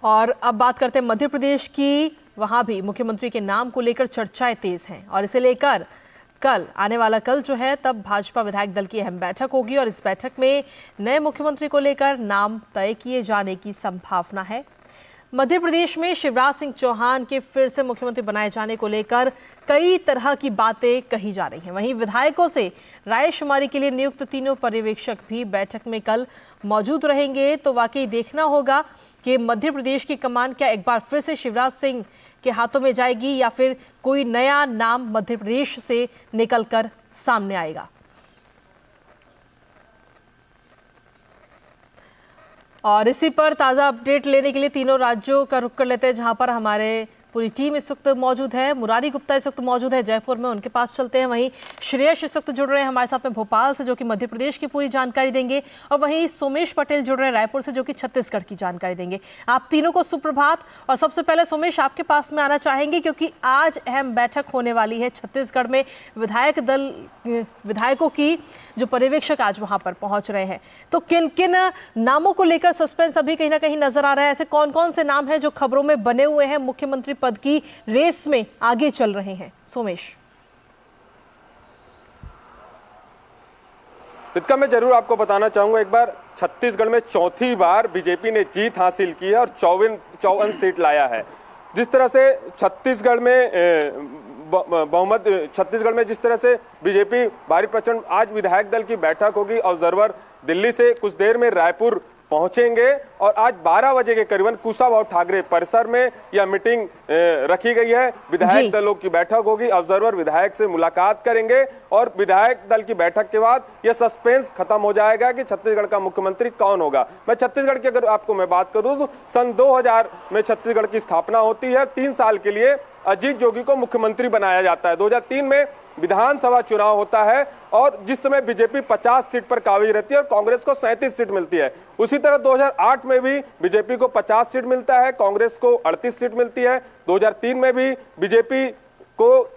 और अब बात करते हैं मध्य प्रदेश की। वहां भी मुख्यमंत्री के नाम को लेकर चर्चाएं तेज हैं और इसे लेकर कल आने वाला कल जो है तब भाजपा विधायक दल की अहम बैठक होगी और इस बैठक में नए मुख्यमंत्री को लेकर नाम तय किए जाने की संभावना है। मध्य प्रदेश में शिवराज सिंह चौहान के फिर से मुख्यमंत्री बनाए जाने को लेकर कई तरह की बातें कही जा रही हैं। वहीं विधायकों से रायशुमारी के लिए नियुक्त तीनों पर्यवेक्षक भी बैठक में कल मौजूद रहेंगे। तो वाकई देखना होगा कि मध्य प्रदेश की कमान क्या एक बार फिर से शिवराज सिंह के हाथों में जाएगी या फिर कोई नया नाम मध्य प्रदेश से निकलकर सामने आएगा। और इसी पर ताज़ा अपडेट लेने के लिए तीनों राज्यों का रुख कर लेते हैं, जहां पर हमारे पूरी टीम इस वक्त मौजूद है। मुरारी गुप्ता इस वक्त मौजूद है जयपुर में, उनके पास चलते हैं। वहीं श्रेयस इस वक्त जुड़ रहे हैं हमारे साथ में भोपाल से, जो कि मध्य प्रदेश की पूरी जानकारी देंगे। और वहीं सोमेश पटेल जुड़ रहे हैं रायपुर से, जो कि छत्तीसगढ़ की जानकारी देंगे। आप तीनों को सुप्रभात। और सबसे पहले सोमेश आपके पास में आना चाहेंगे, क्योंकि आज अहम बैठक होने वाली है छत्तीसगढ़ में। विधायकों की जो पर्यवेक्षक आज वहां पर पहुंच रहे हैं, तो किन किन नामों को लेकर सस्पेंस अभी कहीं ना कहीं नजर आ रहा है? ऐसे कौन कौन से नाम हैं जो खबरों में बने हुए हैं, मुख्यमंत्री पद की रेस में आगे चल रहे हैं? सोमेश। रितिका, मैं जरूर आपको बताना चाहूंगा, एक बार छत्तीसगढ़ में चौथी बार बीजेपी ने जीत हासिल की है और 54 सीट लाया है। जिस तरह से छत्तीसगढ़ में बहुमत, छत्तीसगढ़ में जिस तरह से बीजेपी भारी प्रचंड, आज विधायक दल की बैठक होगी। ऑब्जर्वर दिल्ली से कुछ देर में रायपुर पहुंचेंगे और आज 12 बजे के करीबन कुशाभाऊ ठाकरे परिसर में यह मीटिंग रखी गई है। विधायक दलों की बैठक होगी, ऑब्जर्वर विधायक से मुलाकात करेंगे और विधायक दल की बैठक के बाद यह सस्पेंस खत्म हो जाएगा कि छत्तीसगढ़ का मुख्यमंत्री कौन होगा। मैं छत्तीसगढ़ की अगर आपको मैं बात करूं तो सन 2000 में छत्तीसगढ़ की स्थापना होती है। 3 साल के लिए अजीत जोगी को मुख्यमंत्री बनाया जाता है। 2003 में विधानसभा चुनाव होता है और जिस समय बीजेपी 50 सीट पर काबिज रहती है और कांग्रेस को 37 सीट मिलती है। उसी तरह 2008 में भी बीजेपी को 50 सीट मिलता है, कांग्रेस को 38 सीट मिलती है। 2003 में भी बीजेपी को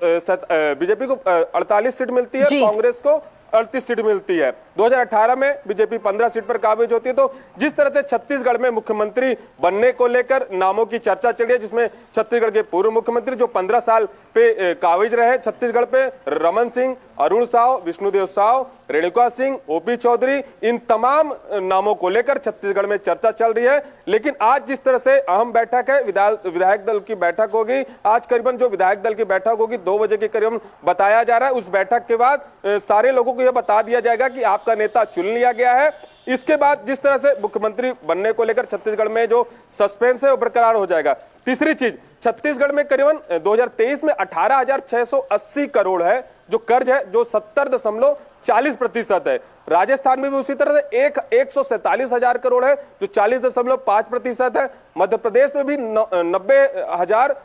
48 सीट मिलती है, कांग्रेस को 38 सीट मिलती है। 2018 में बीजेपी 15 सीट पर काबिज होती है। तो जिस तरह से छत्तीसगढ़ में मुख्यमंत्री बनने को लेकर नामों की चर्चा चल रही है, जिसमें छत्तीसगढ़ के पूर्व मुख्यमंत्री जो 15 साल पे काबिज रहे छत्तीसगढ़ पे, रमन सिंह, अरुण साव, विष्णुदेव साव, रेणुका सिंह, ओपी चौधरी, इन तमाम नामों को लेकर छत्तीसगढ़ में चर्चा चल रही है। लेकिन आज जिस तरह से अहम बैठक है, विधायक दल की बैठक होगी आज करीबन, जो विधायक दल की बैठक होगी 2 बजे के करीबन बताया जा रहा है। उस बैठक के बाद सारे लोगों को यह बता दिया जाएगा कि आपका नेता चुन लिया गया है। इसके बाद जिस तरह से मुख्यमंत्री बनने को लेकर छत्तीसगढ़ में जो सस्पेंस है वो बरकरार हो जाएगा। तीसरी चीज, छत्तीसगढ़ में करीबन 2023 में 18,680 करोड़ है जो कर्ज है, जो 70.40% है। राजस्थान में भी उसी तरह से 147,000 करोड़ है जो 40.5% है। मध्य प्रदेश में भी 90,000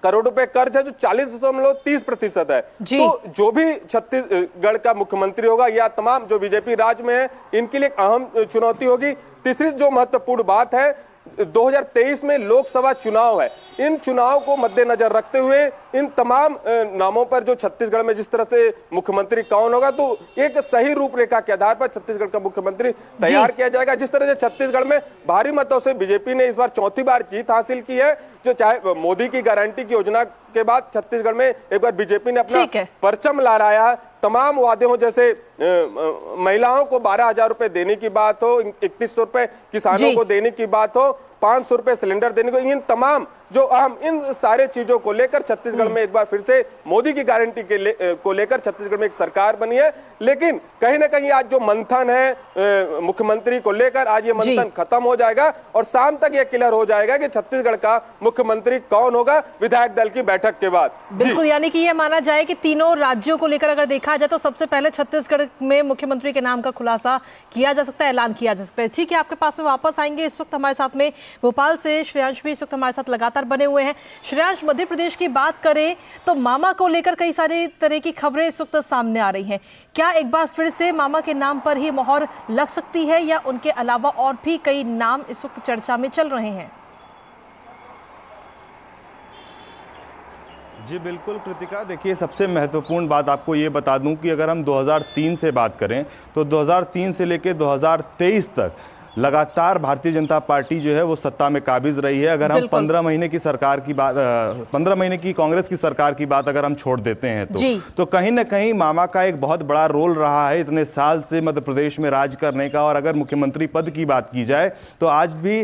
करोड़ रुपए कर्ज है जो 40.30% है। तो जो भी छत्तीसगढ़ का मुख्यमंत्री होगा या तमाम जो बीजेपी राज्य में है, इनके लिए अहम चुनौती होगी। तीसरी जो महत्वपूर्ण बात है, 2023 में लोकसभा चुनाव है। इन चुनाव को मद्देनजर रखते हुए इन तमाम नामों पर जो छत्तीसगढ़ में जिस तरह से मुख्यमंत्री कौन होगा, तो एक सही रूपरेखा के आधार पर छत्तीसगढ़ का मुख्यमंत्री तैयार किया जाएगा। जिस तरह से छत्तीसगढ़ में भारी मतों से बीजेपी ने इस बार चौथी बार जीत हासिल की है, जो चाहे मोदी की गारंटी की योजना के बाद छत्तीसगढ़ में एक बार बीजेपी ने अपना परचम लहराया। तमाम वादे हो, जैसे महिलाओं को 12,000 रुपए देने की बात हो, 3100 रुपए किसानों को देने की बात हो, 500 रुपए सिलेंडर देने को, इन तमाम जो अहम इन सारे चीजों को लेकर छत्तीसगढ़ में एक बार फिर से मोदी की गारंटी को लेकर छत्तीसगढ़ में एक सरकार बनी है। लेकिन कहीं ना कहीं आज जो मंथन है मुख्यमंत्री को लेकर, आज ये मंथन खत्म हो जाएगा और शाम तक ये क्लियर हो जाएगा कि छत्तीसगढ़ का मुख्यमंत्री कौन होगा विधायक दल की बैठक के बाद। बिल्कुल, यानी कि ये माना जाए कि तीनों राज्यों को लेकर अगर देखा जाए तो सबसे पहले छत्तीसगढ़ में मुख्यमंत्री के नाम का खुलासा किया जा सकता है, ऐलान किया जा सकता है। ठीक है, आपके पास में वापस आएंगे। इस वक्त हमारे साथ में भोपाल से श्रेयांश भी इस वक्त हमारे साथ लगातार बने हुए हैं। श्रेयांश, मध्य प्रदेश की बात करें तो मामा को लेकर कई सारी तरह की खबरें इस वक्त सामने आ रही हैं। क्या एक बार फिर से मामा के नाम पर ही मोहर लग सकती है या उनके अलावा और भी कई नाम इस वक्त चर्चा में चल रहे हैं? जी बिल्कुल कृतिका, देखिए सबसे महत्वपूर्ण बात आपको ये बता दूं कि अगर हम 2003 से बात करें तो 2003 से लेकर 2023 तक लगातार भारतीय जनता पार्टी जो है वो सत्ता में काबिज रही है। अगर हम 15 महीने की सरकार की बात 15 महीने की कांग्रेस की सरकार की बात अगर हम छोड़ देते हैं तो कहीं ना कहीं मामा का एक बहुत बड़ा रोल रहा है इतने साल से मध्य प्रदेश में राज करने का। और अगर मुख्यमंत्री पद की बात की जाए तो आज भी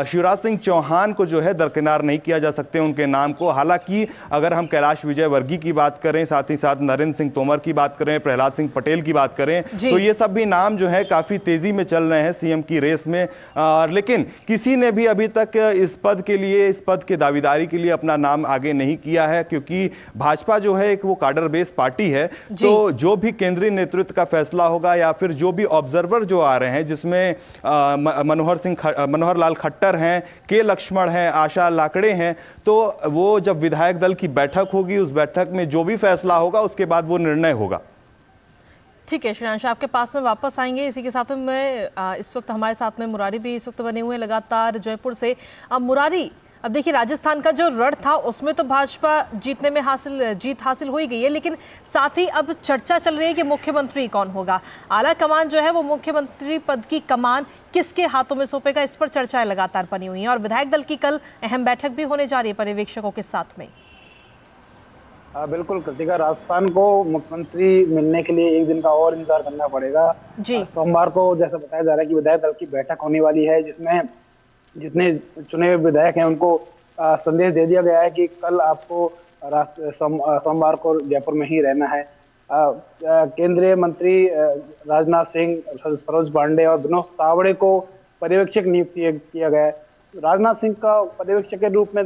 शिवराज सिंह चौहान को जो है दरकिनार नहीं किया जा सकते उनके नाम को। हालांकि अगर हम कैलाश विजयवर्गीय की बात करें, साथ ही साथ नरेंद्र सिंह तोमर की बात करें, प्रहलाद सिंह पटेल की बात करें, तो ये सब भी नाम जो है काफी तेजी में चल रहे हैं सीएम की रेस में। लेकिन किसी ने भी अभी तक इस पद के लिए, इस पद के दावेदारी के लिए अपना नाम आगे नहीं किया है, क्योंकि भाजपा जो है एक वो काडर बेस पार्टी है। तो जो भी केंद्रीय नेतृत्व का फैसला होगा या फिर जो भी ऑब्जर्वर जो आ रहे हैं, जिसमें मनोहर लाल खट्टर हैं, के लक्ष्मण हैं, आशा लाकड़े हैं, तो वो जब विधायक दल की बैठक होगी, उस बैठक में जो भी फैसला होगा उसके बाद वो निर्णय होगा। ठीक है श्रेयांश, आपके पास में वापस आएंगे। इसी के साथ में मैं इस वक्त हमारे साथ में मुरारी भी इस वक्त बने हुए हैं लगातार जयपुर से। अब मुरारी, अब देखिए राजस्थान का जो रण था उसमें तो भाजपा जीतने में जीत हासिल हो ही गई है, लेकिन साथ ही अब चर्चा चल रही है कि मुख्यमंत्री कौन होगा। आला कमान जो है वो मुख्यमंत्री पद की कमान किसके हाथों में सौंपेगा, इस पर चर्चाएं लगातार बनी हुई हैं। और विधायक दल की कल अहम बैठक भी होने जा रही है पर्यवेक्षकों के साथ में। बिल्कुल कृतिका, राजस्थान को मुख्यमंत्री मिलने के लिए एक दिन का और इंतजार करना पड़ेगा जी। सोमवार को जैसा बताया जा रहा है कि विधायक दल की बैठक होने वाली है, जिसमें जितने चुने हुए विधायक हैं उनको संदेश दे दिया गया है कि कल आपको सोमवार को जयपुर में ही रहना है। केंद्रीय मंत्री राजनाथ सिंह, सरोज पांडे और विनोद तावड़े को पर्यवेक्षक नियुक्त किया गया है। राजनाथ सिंह का पर्यवेक्षक के रूप में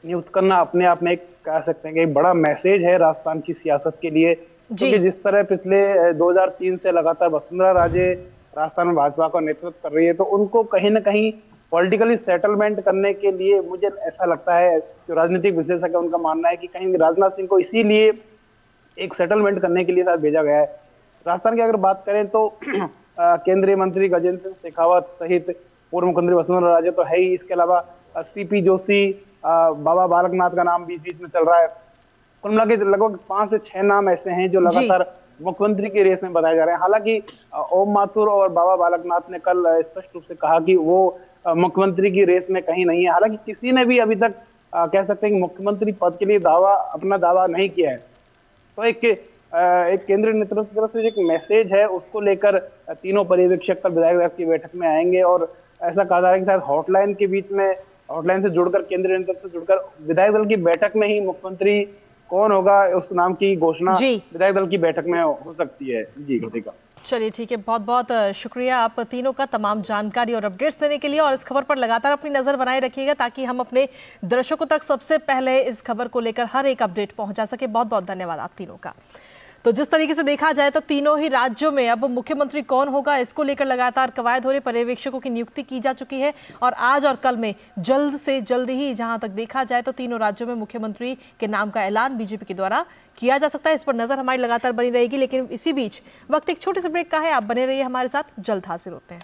नियुक्त करना अपने आप में एक कह सकते हैं कि बड़ा मैसेज है राजस्थान की सियासत के लिए, क्योंकि जिस तरह पिछले 2003 से लगातार वसुंधरा राजे राजस्थान में भाजपा का नेतृत्व कर रही है, तो उनको कहीं ना कहीं पॉलिटिकली सेटलमेंट करने के लिए मुझे ऐसा लगता है, जो राजनीतिक विश्लेषक है उनका मानना है कि कहीं राजनाथ सिंह को इसीलिए एक सेटलमेंट करने के लिए साथ भेजा गया है। राजस्थान की अगर बात करें तो केंद्रीय मंत्री गजेंद्र सिंह शेखावत सहित पूर्व मुख्यमंत्री वसुंधरा राजे तो है ही, इसके अलावा सीपी जोशी, बाबा बालकनाथ का नाम बीच बीच में चल रहा है। कुल मिला के लगभग 5 से 6 नाम ऐसे हैं जो लगातार मुख्यमंत्री की रेस में बताए जा रहे हैं। हालांकि ओम माथुर और बाबा बालकनाथ ने कल स्पष्ट रूप से कहा कि वो मुख्यमंत्री की रेस में कहीं नहीं है। हालांकि किसी ने भी अभी तक कह सकते हैं कि मुख्यमंत्री पद के लिए अपना दावा नहीं किया है। तो एक केंद्रीय नेतृत्व की तरफ से एक मैसेज है, उसको लेकर तीनों पर्यवेक्षक कल विधायक दल की बैठक में आएंगे। और ऐसा कहा जा रहा है कि शायद हॉटलाइन के बीच में, हॉटलाइन से जुड़कर, केंद्रीय नेतृत्व से जुड़कर विधायक दल की बैठक में ही मुख्यमंत्री कौन होगा उस नाम की घोषणा विधायक दल की बैठक में हो सकती है। जी कृतिका, चलिए ठीक है, बहुत बहुत शुक्रिया आप तीनों का तमाम जानकारी और अपडेट्स देने के लिए। और इस खबर पर लगातार अपनी नजर बनाए रखिएगा ताकि हम अपने दर्शकों तक सबसे पहले इस खबर को लेकर हर एक अपडेट पहुंचा सके। बहुत बहुत धन्यवाद आप तीनों का। तो जिस तरीके से देखा जाए तो तीनों ही राज्यों में अब मुख्यमंत्री कौन होगा इसको लेकर लगातार कवायद हो रही, पर्यवेक्षकों की नियुक्ति की जा चुकी है और आज और कल में जल्द से जल्द ही जहां तक देखा जाए तो तीनों राज्यों में मुख्यमंत्री के नाम का ऐलान बीजेपी के द्वारा किया जा सकता है। इस पर नजर हमारी लगातार बनी रहेगी, लेकिन इसी बीच वक्त एक छोटे से ब्रेक का है। आप बने रहिए हमारे साथ, जल्द हाजिर होते हैं।